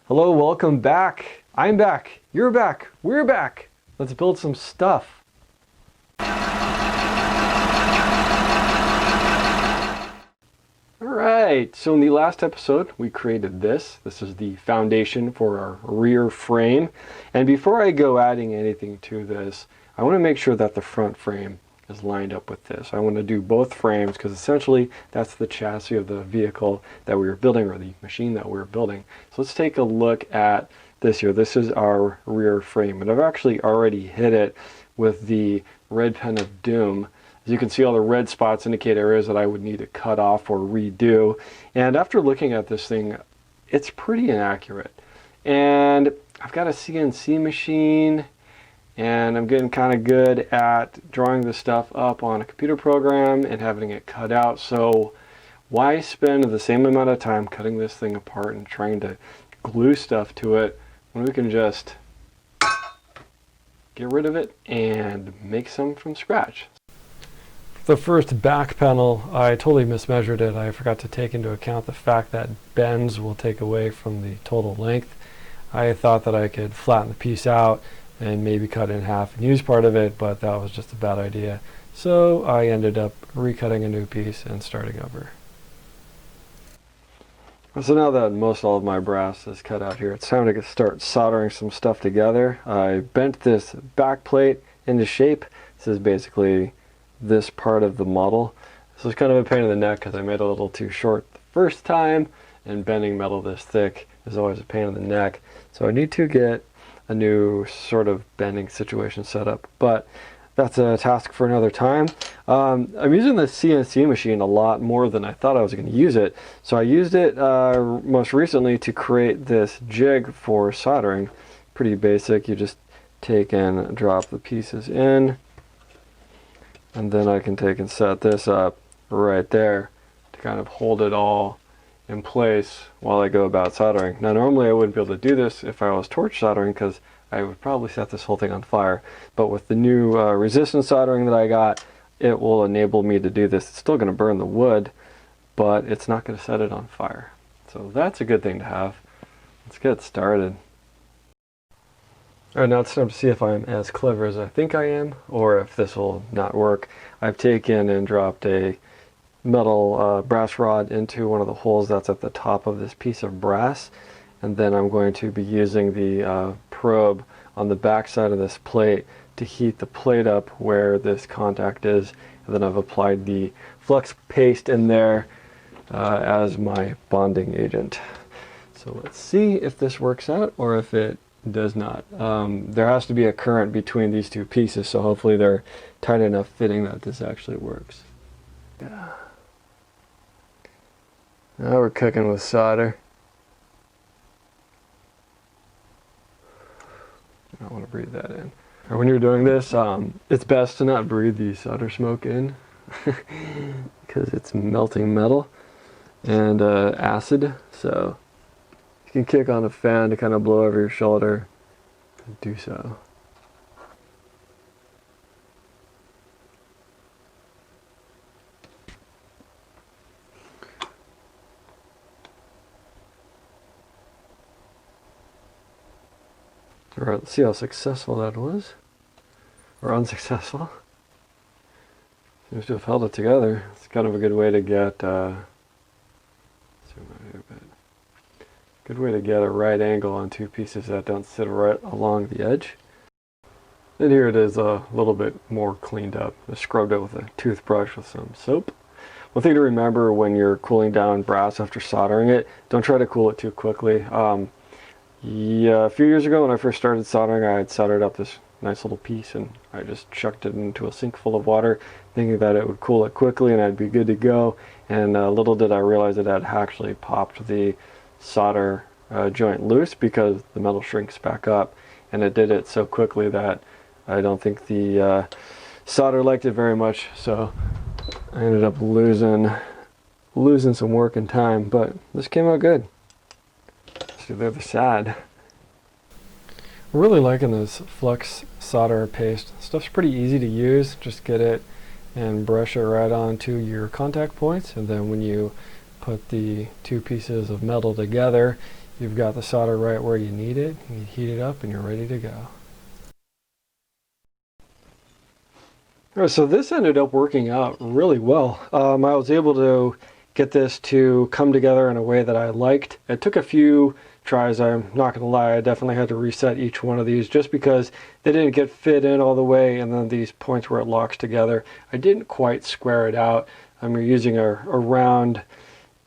Hello, welcome back. I'm back. You're back. We're back. Let's build some stuff. Alright, so in the last episode we created this. This is the foundation for our rear frame. And before I go adding anything to this, I want to make sure that the front frame is lined up with this. I want to do both frames because essentially that's the chassis of the vehicle that we were building, or the machine that we were building. So let's take a look at this here. This is our rear frame, and I've actually already hit it with the red pen of doom. As you can see, all the red spots indicate areas that I would need to cut off or redo. And after looking at this thing, it's pretty inaccurate. And I've got a CNC machine, and I'm getting kind of good at drawing this stuff up on a computer program and having it cut out. So why spend the same amount of time cutting this thing apart and trying to glue stuff to it when we can just get rid of it and make some from scratch? The first back panel, I totally mismeasured it. I forgot to take into account the fact that bends will take away from the total length. I thought that I could flatten the piece out and maybe cut it in half and use part of it, but that was just a bad idea. So I ended up recutting a new piece and starting over. So now that most all of my brass is cut out here, it's time to start soldering some stuff together. I bent this back plate into shape. This is basically this part of the model. This was kind of a pain in the neck because I made it a little too short the first time, and bending metal this thick is always a pain in the neck. So I need to get a new sort of bending situation set up, but that's a task for another time. I'm using the CNC machine a lot more than I thought I was going to use it. So I used it most recently to create this jig for soldering. Pretty basic. You just take and drop the pieces in, and then I can take and set this up right there to kind of hold it all in place while I go about soldering. Now normally I wouldn't be able to do this if I was torch soldering because I would probably set this whole thing on fire, but with the new resistance soldering that I got, it will enable me to do this. It's still going to burn the wood, but it's not going to set it on fire. So that's a good thing to have. Let's get started. Alright, now it's time to see if I'm as clever as I think I am, or if this will not work. I've taken and dropped a metal brass rod into one of the holes that's at the top of this piece of brass, and then I'm going to be using the probe on the back side of this plate to heat the plate up where this contact is, and then I've applied the flux paste in there as my bonding agent. So let's see if this works out or if it does not. There has to be a current between these two pieces, so hopefully they're tight enough fitting that this actually works. Yeah. Now we're cooking with solder. I don't want to breathe that in. Or when you're doing this, it's best to not breathe the solder smoke in because it's melting metal and acid. So you can kick on a fan to kind of blow over your shoulder and do so. Alright, let's see how successful that was. Or unsuccessful. Seems to have held it together. It's kind of a good way to get zoom out here a bit. Good way to get a right angle on two pieces that don't sit right along the edge. And here it is a little bit more cleaned up. I scrubbed it with a toothbrush with some soap. One thing to remember when you're cooling down brass after soldering it, don't try to cool it too quickly. Yeah, a few years ago when I first started soldering, I had soldered up this nice little piece and I just chucked it into a sink full of water thinking that it would cool it quickly and I'd be good to go, and little did I realize it had actually popped the solder joint loose because the metal shrinks back up, and it did it so quickly that I don't think the solder liked it very much, so I ended up losing some work and time, but this came out good. To the other side. I'm really liking this flux solder paste. Stuff's pretty easy to use. Just get it and brush it right onto your contact points, and then when you put the two pieces of metal together, you've got the solder right where you need it. You heat it up and you're ready to go. All right, so this ended up working out really well. I was able to get this to come together in a way that I liked. It took a few tries, I'm not going to lie. I definitely had to reset each one of these just because they didn't get fit in all the way, and then these points where it locks together, I didn't quite square it out. I'm using a round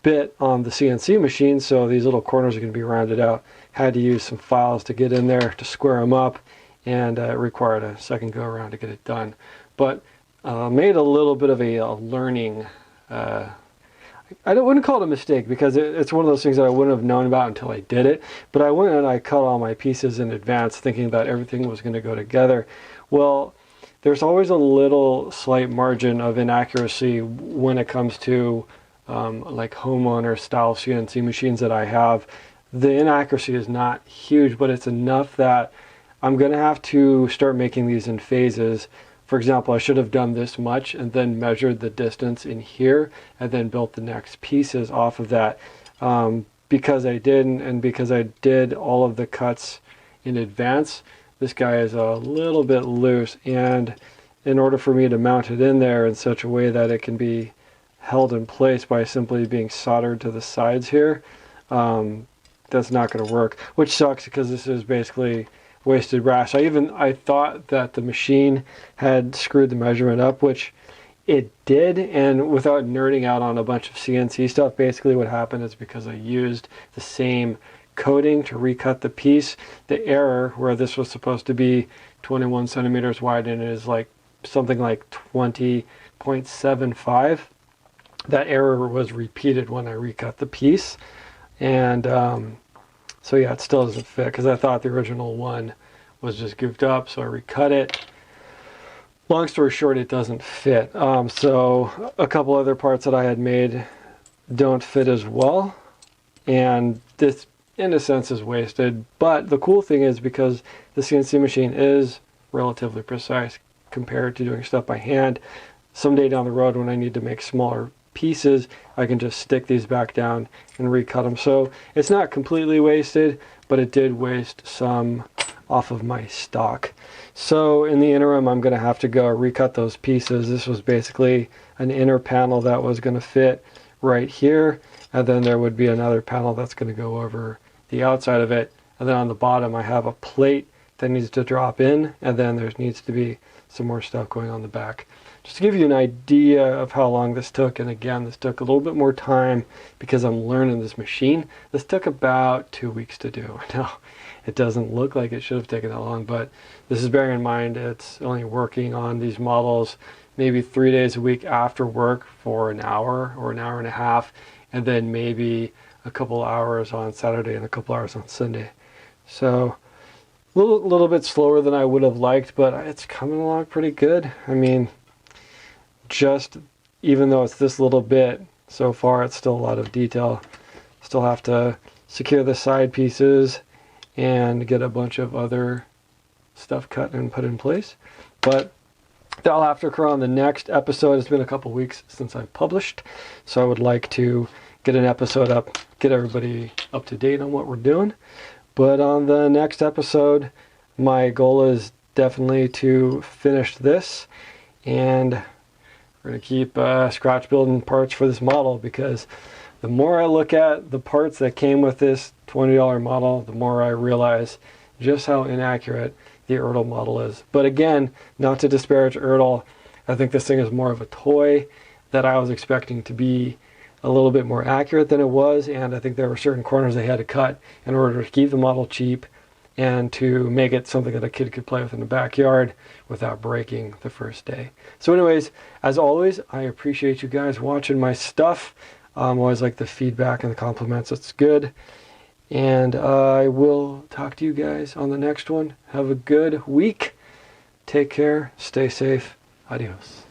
bit on the CNC machine, so these little corners are going to be rounded out. Had to use some files to get in there to square them up, and it required a second go around to get it done. But made a little bit of a learning, I wouldn't call it a mistake because it's one of those things that I wouldn't have known about until I did it. But I went and I cut all my pieces in advance thinking that everything was going to go together. Well, there's always a little slight margin of inaccuracy when it comes to like homeowner style CNC machines that I have. The inaccuracy is not huge, but it's enough that I'm going to have to start making these in phases. For example, I should have done this much and then measured the distance in here and then built the next pieces off of that. Because I didn't, and because I did all of the cuts in advance, this guy is a little bit loose, and in order for me to mount it in there in such a way that it can be held in place by simply being soldered to the sides here, that's not going to work, which sucks because this is basically wasted brass. I thought that the machine had screwed the measurement up, which it did, and without nerding out on a bunch of CNC stuff, basically what happened is because I used the same coating to recut the piece, the error where this was supposed to be 21 centimeters wide and it is like something like 20.75, that error was repeated when I recut the piece. And so yeah, it still doesn't fit because I thought the original one was just goofed up, so I recut it. Long story short, it doesn't fit. So a couple other parts that I had made don't fit as well, and this in a sense is wasted. But the cool thing is, because the CNC machine is relatively precise compared to doing stuff by hand, someday down the road when I need to make smaller pieces, I can just stick these back down and recut them. So it's not completely wasted, but it did waste some off of my stock. So in the interim, I'm going to have to go recut those pieces. This was basically an inner panel that was going to fit right here, and then there would be another panel that's going to go over the outside of it, and then on the bottom I have a plate that needs to drop in, and then there needs to be some more stuff going on the back. Just to give you an idea of how long this took, and again, this took a little bit more time because I'm learning this machine. This took about 2 weeks to do. Now, it doesn't look like it should have taken that long, but this is bearing in mind it's only working on these models maybe 3 days a week after work for an hour or an hour and a half, and then maybe a couple hours on Saturday and a couple hours on Sunday. So a little bit slower than I would have liked, but it's coming along pretty good. I mean, just even though it's this little bit so far, it's still a lot of detail. Still have to secure the side pieces and get a bunch of other stuff cut and put in place, but that'll have to occur on the next episode. It's been a couple weeks since I've published, so I would like to get an episode up, get everybody up to date on what we're doing. But on the next episode, my goal is definitely to finish this, and we're going to keep scratch building parts for this model, because the more I look at the parts that came with this $20 model, the more I realize just how inaccurate the Ertl model is. But again, not to disparage Ertl, I think this thing is more of a toy that I was expecting to be a little bit more accurate than it was, and I think there were certain corners they had to cut in order to keep the model cheap and to make it something that a kid could play with in the backyard without breaking the first day. So anyways, as always, I appreciate you guys watching my stuff. Always like the feedback and the compliments. It's good. And I will talk to you guys on the next one. Have a good week. Take care. Stay safe. Adios.